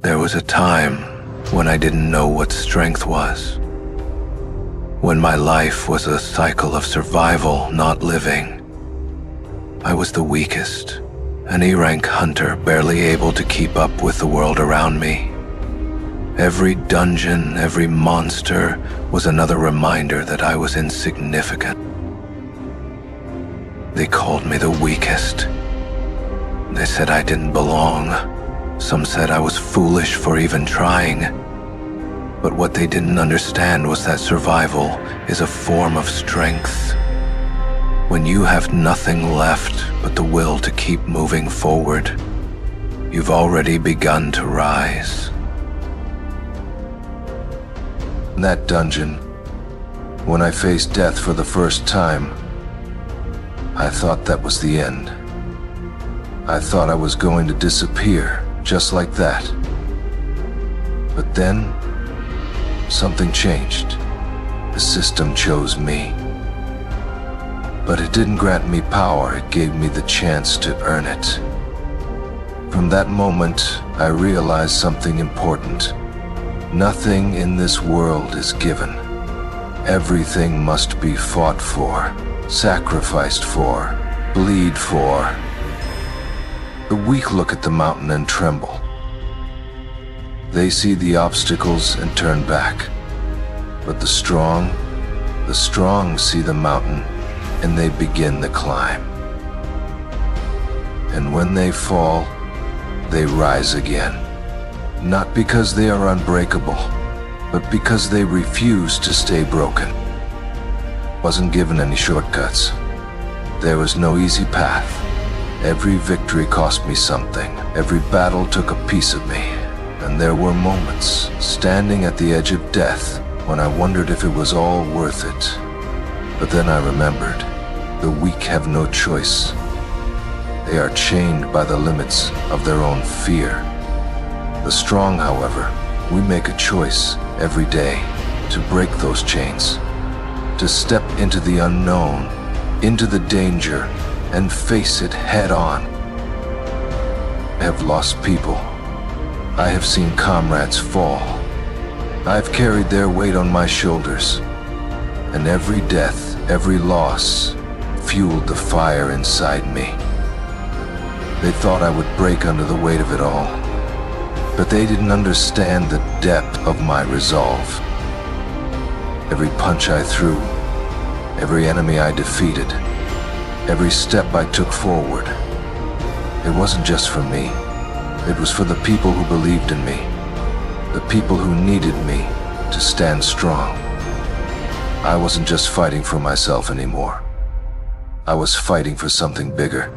There was a time when I didn't know what strength was. When my life was a cycle of survival, not living. I was the weakest, an E-rank hunter barely able to keep up with the world around me. Every dungeon, every monster was another reminder that I was insignificant. They called me the weakest. They said I didn't belong. Some said I was foolish for even trying. But what they didn't understand was that survival is a form of strength. When you have nothing left but the will to keep moving forward, you've already begun to rise. In that dungeon, when I faced death for the first time, I thought that was the end. I thought I was going to disappear, just like that. But then, something changed. The system chose me. But it didn't grant me power, it gave me the chance to earn it. From that moment, I realized something important. Nothing in this world is given. Everything must be fought for, sacrificed for, bleed for. The weak look at the mountain and tremble. They see the obstacles and turn back. But the strong see the mountain and they begin the climb. And when they fall, they rise again. Not because they are unbreakable, but because they refuse to stay broken. Wasn't given any shortcuts. There was no easy path. Every victory cost me something. Every battle took a piece of me. And there were moments, standing at the edge of death, when I wondered if it was all worth it. But then I remembered, the weak have no choice. They are chained by the limits of their own fear. The strong, however, we make a choice every day to break those chains, to step into the unknown, into the danger, and face it head on. I have lost people. I have seen comrades fall. I've carried their weight on my shoulders, and every death, every loss, fueled the fire inside me. They thought I would break under the weight of it all, but they didn't understand the depth of my resolve. Every punch I threw, every enemy I defeated, every step I took forward, it wasn't just for me. It was for the people who believed in me, the people who needed me to stand strong. I wasn't just fighting for myself anymore. I was fighting for something bigger.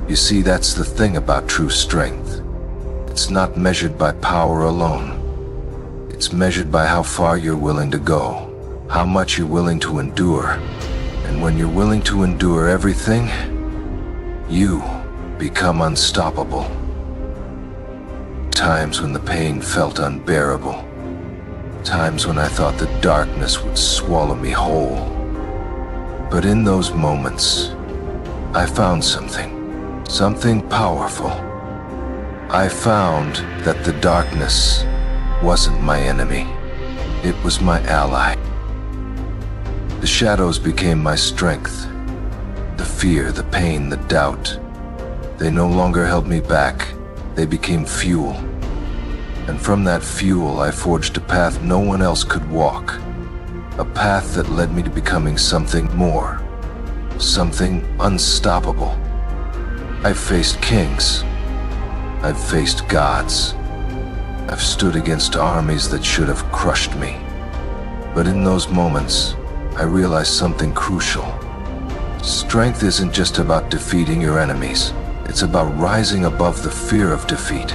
You see, that's the thing about true strength. It's not measured by power alone. It's measured by how far you're willing to go, how much you're willing to endure. And when you're willing to endure everything, you become unstoppable. Times when the pain felt unbearable. Times when I thought the darkness would swallow me whole. But in those moments, I found something powerful. I found that the darkness wasn't my enemy. It was my ally. The shadows became my strength. The fear, the pain, the doubt. They no longer held me back. They became fuel. And from that fuel, I forged a path no one else could walk. A path that led me to becoming something more. Something unstoppable. I've faced kings. I've faced gods. I've stood against armies that should have crushed me. But in those moments, I realized something crucial. Strength isn't just about defeating your enemies. It's about rising above the fear of defeat.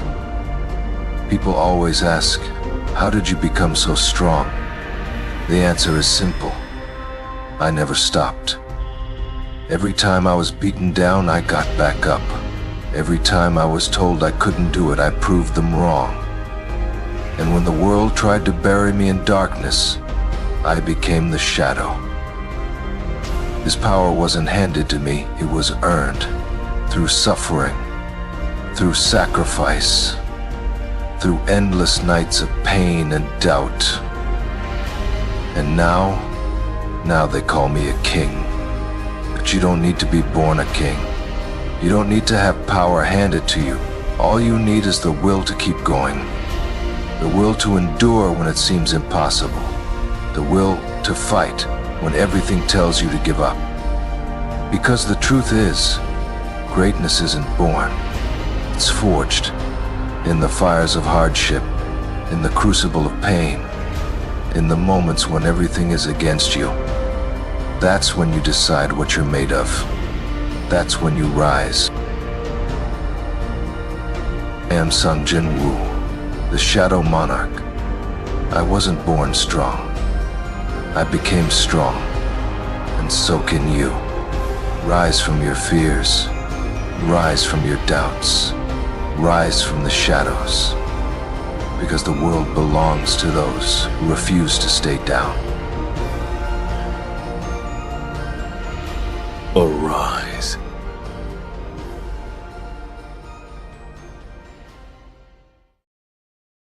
People always ask, how did you become so strong? The answer is simple. I never stopped. Every time I was beaten down, I got back up. Every time I was told I couldn't do it, I proved them wrong. And when the world tried to bury me in darkness, I became the shadow. This power wasn't handed to me, it was earned. Through suffering, through sacrifice, through endless nights of pain and doubt. And now they call me a king. But you don't need to be born a king. You don't need to have power handed to you. All you need is the will to keep going. The will to endure when it seems impossible. The will to fight when everything tells you to give up. Because the truth is, greatness isn't born. It's forged in the fires of hardship, in the crucible of pain, in the moments when everything is against you. That's when you decide what you're made of. That's when you rise. I am son Jin-Woo, the Shadow Monarch. I wasn't born strong. I became strong, and so can you. Rise from your fears. Rise from your doubts. Rise from the shadows. Because the world belongs to those who refuse to stay down. Arise.